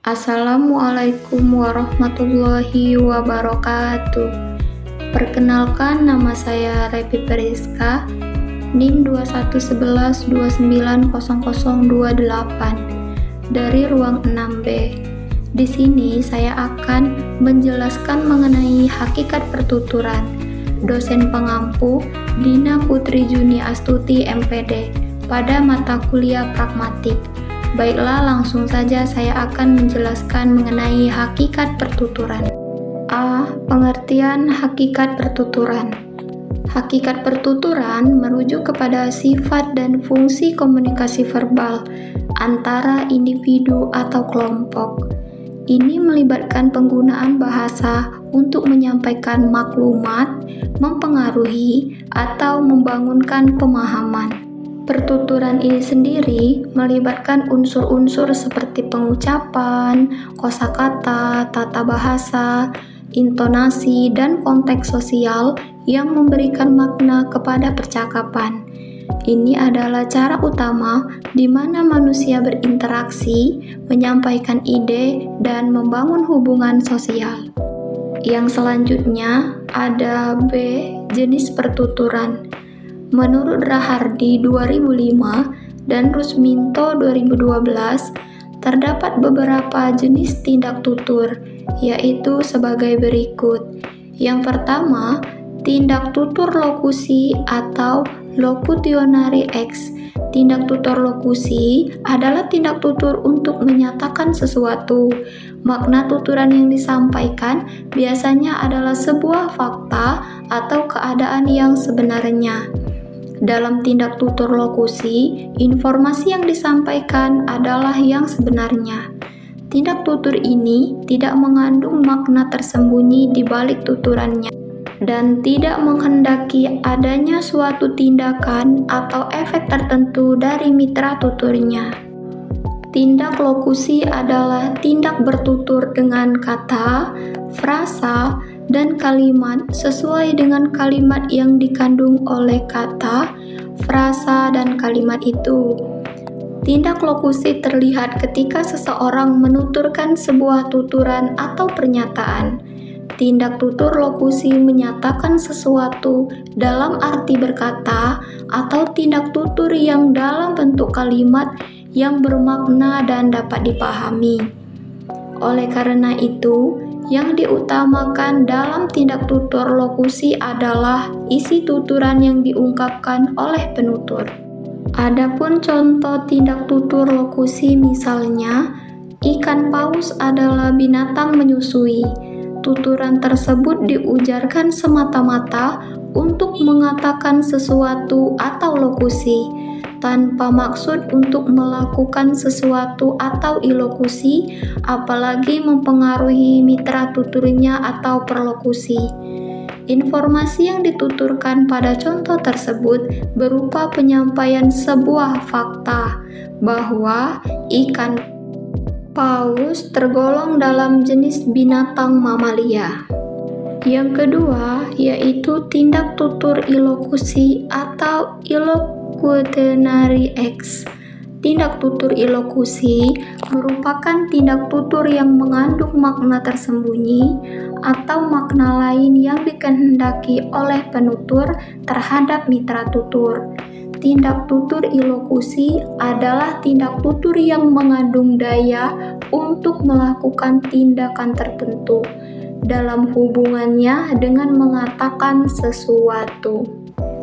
Assalamualaikum warahmatullahi wabarakatuh. Perkenalkan, nama saya Repi Periska, NIM 2111290028 dari ruang 6B. Di sini saya akan menjelaskan mengenai hakikat pertuturan. Dosen pengampu Dina Putri Juni Astuti MPD pada mata kuliah pragmatik. Baiklah, langsung saja saya akan menjelaskan mengenai hakikat pertuturan. A. Pengertian hakikat pertuturan. Hakikat pertuturan merujuk kepada sifat dan fungsi komunikasi verbal antara individu atau kelompok. Ini melibatkan penggunaan bahasa untuk menyampaikan maklumat, mempengaruhi, atau membangunkan pemahaman. Pertuturan ini sendiri melibatkan unsur-unsur seperti pengucapan, kosakata, tata bahasa, intonasi, dan konteks sosial yang memberikan makna kepada percakapan. Ini adalah cara utama di mana manusia berinteraksi, menyampaikan ide, dan membangun hubungan sosial. Yang selanjutnya ada B. Jenis pertuturan. Menurut Rahardi 2005 dan Rusminto 2012, terdapat beberapa jenis tindak tutur, yaitu sebagai berikut. Yang pertama, tindak tutur lokusi atau locutionary acts. Tindak tutur lokusi adalah tindak tutur untuk menyatakan sesuatu. Makna tuturan yang disampaikan biasanya adalah sebuah fakta atau keadaan yang sebenarnya. Dalam tindak tutur lokusi, informasi yang disampaikan adalah yang sebenarnya. Tindak tutur ini tidak mengandung makna tersembunyi di balik tuturannya dan tidak menghendaki adanya suatu tindakan atau efek tertentu dari mitra tuturnya. Tindak lokusi adalah tindak bertutur dengan kata, frasa, dan kalimat sesuai dengan kalimat yang dikandung oleh kata, frasa, dan kalimat itu. Tindak lokusi terlihat ketika seseorang menuturkan sebuah tuturan atau pernyataan. Tindak tutur lokusi menyatakan sesuatu dalam arti berkata atau tindak tutur yang dalam bentuk kalimat yang bermakna dan dapat dipahami. Oleh karena itu, yang diutamakan dalam tindak tutur lokusi adalah isi tuturan yang diungkapkan oleh penutur. Adapun contoh tindak tutur lokusi misalnya, ikan paus adalah binatang menyusui. Tuturan tersebut diujarkan semata-mata untuk mengatakan sesuatu atau lokusi, tanpa maksud untuk melakukan sesuatu atau ilokusi, apalagi mempengaruhi mitra tuturnya atau perlokusi. Informasi yang dituturkan pada contoh tersebut berupa penyampaian sebuah fakta bahwa ikan paus tergolong dalam jenis binatang mamalia. Yang kedua yaitu tindak tutur ilokusi atau locutionary acts. Tindak tutur ilokusi merupakan tindak tutur yang mengandung makna tersembunyi atau makna lain yang dikehendaki oleh penutur terhadap mitra tutur. Tindak tutur ilokusi adalah tindak tutur yang mengandung daya untuk melakukan tindakan tertentu dalam hubungannya dengan mengatakan sesuatu.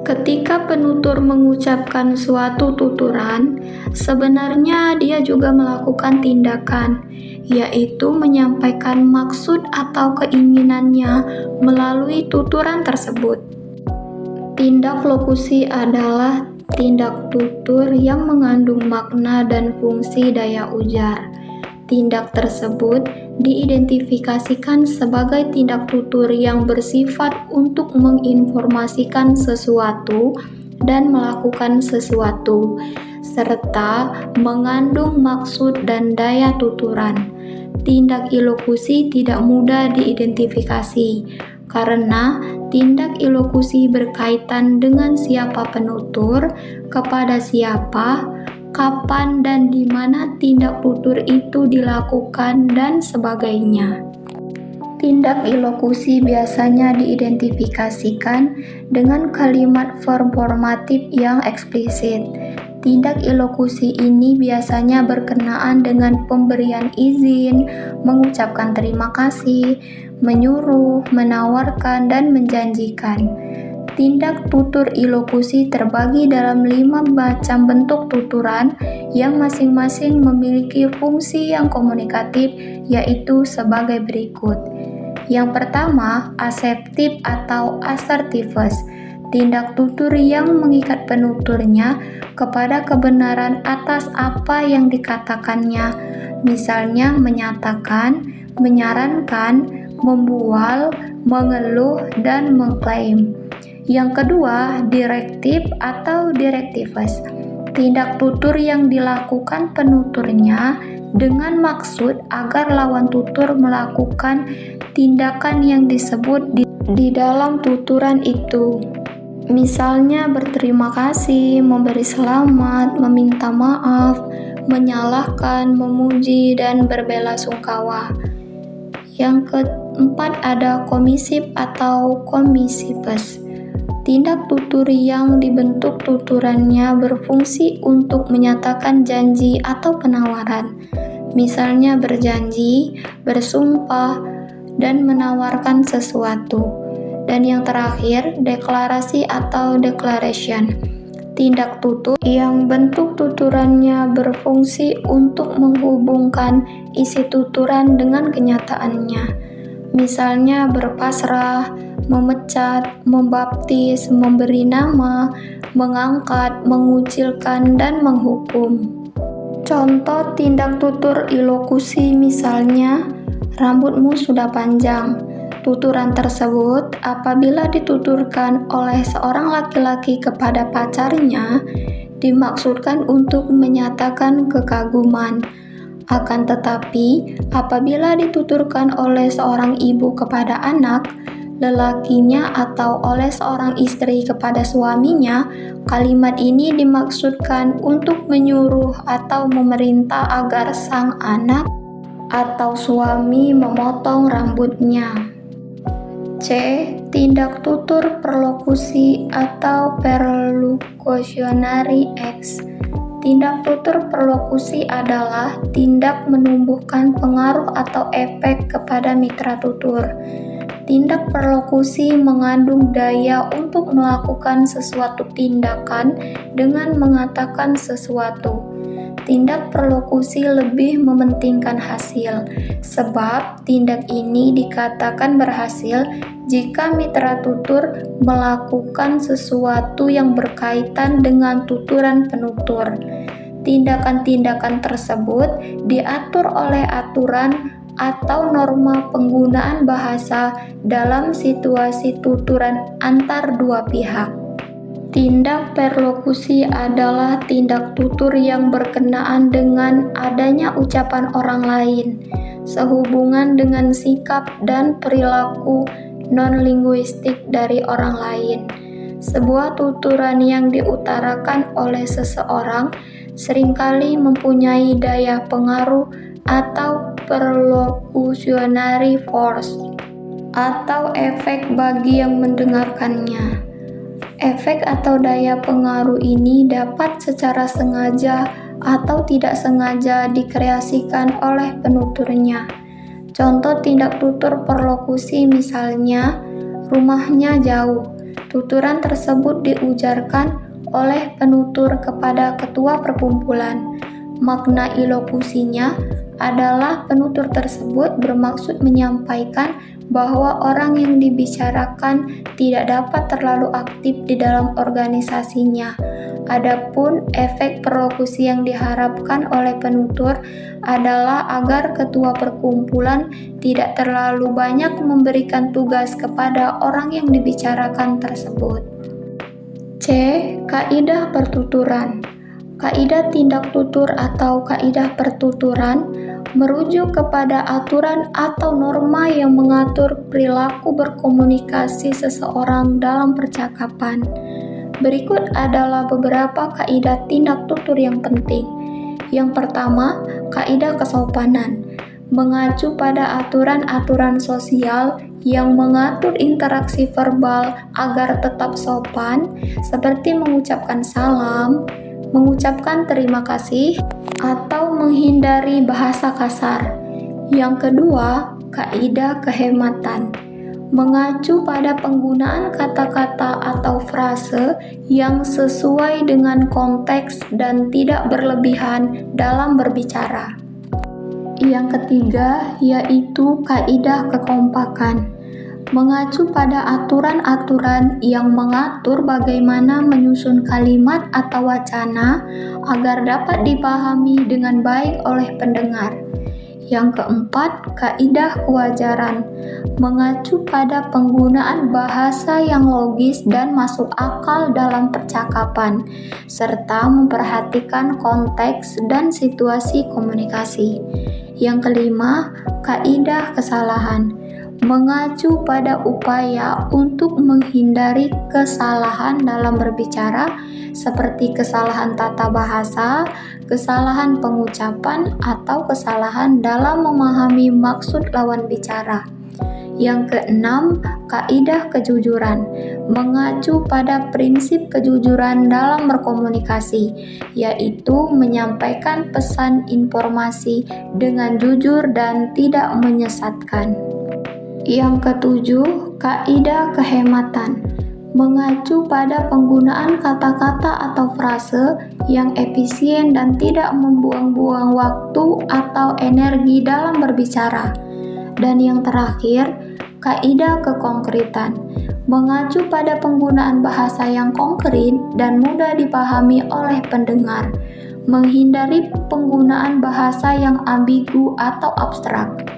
Ketika penutur mengucapkan suatu tuturan, sebenarnya dia juga melakukan tindakan, yaitu menyampaikan maksud atau keinginannya melalui tuturan tersebut. Tindak lokusi adalah tindak tutur yang mengandung makna dan fungsi daya ujar. Tindak tersebut diidentifikasikan sebagai tindak tutur yang bersifat untuk menginformasikan sesuatu dan melakukan sesuatu, serta mengandung maksud dan daya tuturan. Tindak ilokusi tidak mudah diidentifikasi, karena tindak ilokusi berkaitan dengan siapa penutur, kepada siapa, kapan dan di mana tindak tutur itu dilakukan, dan sebagainya. Tindak ilokusi biasanya diidentifikasikan dengan kalimat performatif yang eksplisit. Tindak ilokusi ini biasanya berkenaan dengan pemberian izin, mengucapkan terima kasih, menyuruh, menawarkan, dan menjanjikan. Tindak tutur ilokusi terbagi dalam 5 macam bentuk tuturan yang masing-masing memiliki fungsi yang komunikatif, yaitu sebagai berikut. Yang pertama, assertif atau assertiveness. Tindak tutur yang mengikat penuturnya kepada kebenaran atas apa yang dikatakannya, misalnya menyatakan, menyarankan, membual, mengeluh, dan mengklaim. Yang kedua, direktif atau directives. Tindak tutur yang dilakukan penuturnya dengan maksud agar lawan tutur melakukan tindakan yang disebut di dalam tuturan itu. Misalnya berterima kasih, memberi selamat, meminta maaf, menyalahkan, memuji, dan berbelasungkawa. Yang keempat ada komisif atau commisifus. Tindak tutur yang dibentuk tuturannya berfungsi untuk menyatakan janji atau penawaran, misalnya berjanji, bersumpah, dan menawarkan sesuatu. Dan yang terakhir, deklarasi atau declaration. Tindak tutur yang bentuk tuturannya berfungsi untuk menghubungkan isi tuturan dengan kenyataannya, misalnya berpasrah, memecat, membaptis, memberi nama, mengangkat, mengucilkan, dan menghukum. Contoh tindak tutur ilokusi misalnya, rambutmu sudah panjang. Tuturan tersebut apabila dituturkan oleh seorang laki-laki kepada pacarnya, dimaksudkan untuk menyatakan kekaguman. Akan tetapi, apabila dituturkan oleh seorang ibu kepada anak, lelakinya atau oleh seorang istri kepada suaminya, kalimat ini dimaksudkan untuk menyuruh atau memerintah agar sang anak atau suami memotong rambutnya. C. Tindak tutur perlokusi atau perlocutionary acts. Tindak tutur perlokusi adalah tindak menumbuhkan pengaruh atau efek kepada mitra tutur. Tindak perlokusi mengandung daya untuk melakukan sesuatu tindakan dengan mengatakan sesuatu. Tindak perlokusi lebih mementingkan hasil, sebab tindak ini dikatakan berhasil jika mitra tutur melakukan sesuatu yang berkaitan dengan tuturan penutur. Tindakan-tindakan tersebut diatur oleh aturan atau norma penggunaan bahasa dalam situasi tuturan antar dua pihak. Tindak perlokusi adalah tindak tutur yang berkenaan dengan adanya ucapan orang lain, sehubungan dengan sikap dan perilaku non-linguistik dari orang lain. Sebuah tuturan yang diutarakan oleh seseorang seringkali mempunyai daya pengaruh atau perlocutionary force atau efek bagi yang mendengarkannya. Efek atau daya pengaruh ini dapat secara sengaja atau tidak sengaja dikreasikan oleh penuturnya. Contoh tindak tutur perlokusi misalnya, rumahnya jauh. Tuturan tersebut diujarkan oleh penutur kepada ketua perkumpulan. Makna ilokusinya adalah penutur tersebut bermaksud menyampaikan bahwa orang yang dibicarakan tidak dapat terlalu aktif di dalam organisasinya. Adapun efek perlokusi yang diharapkan oleh penutur adalah agar ketua perkumpulan tidak terlalu banyak memberikan tugas kepada orang yang dibicarakan tersebut. C. Kaidah pertuturan. Kaidah tindak tutur atau kaidah pertuturan merujuk kepada aturan atau norma yang mengatur perilaku berkomunikasi seseorang dalam percakapan. Berikut adalah beberapa kaidah tindak tutur yang penting. Yang pertama, kaidah kesopanan. Mengacu pada aturan-aturan sosial yang mengatur interaksi verbal agar tetap sopan, seperti mengucapkan salam, mengucapkan terima kasih, atau menghindari bahasa kasar. Yang kedua, kaidah kehematan. Mengacu pada penggunaan kata-kata atau frase yang sesuai dengan konteks dan tidak berlebihan dalam berbicara. Yang ketiga, yaitu kaidah kekompakan. Mengacu pada aturan-aturan yang mengatur bagaimana menyusun kalimat atau wacana agar dapat dipahami dengan baik oleh pendengar. Yang keempat, kaidah kewajaran. Mengacu pada penggunaan bahasa yang logis dan masuk akal dalam percakapan, serta memperhatikan konteks dan situasi komunikasi. Yang kelima, kaidah kesalahan. Mengacu pada upaya untuk menghindari kesalahan dalam berbicara, seperti kesalahan tata bahasa, kesalahan pengucapan, atau kesalahan dalam memahami maksud lawan bicara. Yang keenam, kaidah kejujuran. Mengacu pada prinsip kejujuran dalam berkomunikasi, yaitu menyampaikan pesan informasi dengan jujur dan tidak menyesatkan. Yang ketujuh, kaidah kehematan. Mengacu pada penggunaan kata-kata atau frase yang efisien dan tidak membuang-buang waktu atau energi dalam berbicara. Dan yang terakhir, kaidah kekonkretan. Mengacu pada penggunaan bahasa yang konkret dan mudah dipahami oleh pendengar. Menghindari penggunaan bahasa yang ambigu atau abstrak.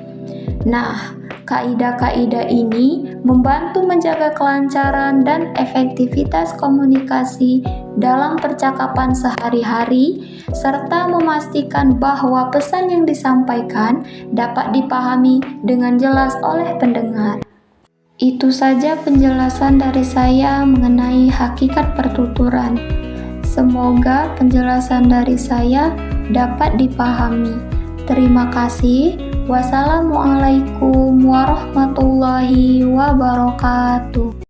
Nah, kaidah-kaidah ini membantu menjaga kelancaran dan efektivitas komunikasi dalam percakapan sehari-hari, serta memastikan bahwa pesan yang disampaikan dapat dipahami dengan jelas oleh pendengar. Itu saja penjelasan dari saya mengenai hakikat pertuturan. Semoga penjelasan dari saya dapat dipahami. Terima kasih. Wassalamualaikum warahmatullahi wabarakatuh.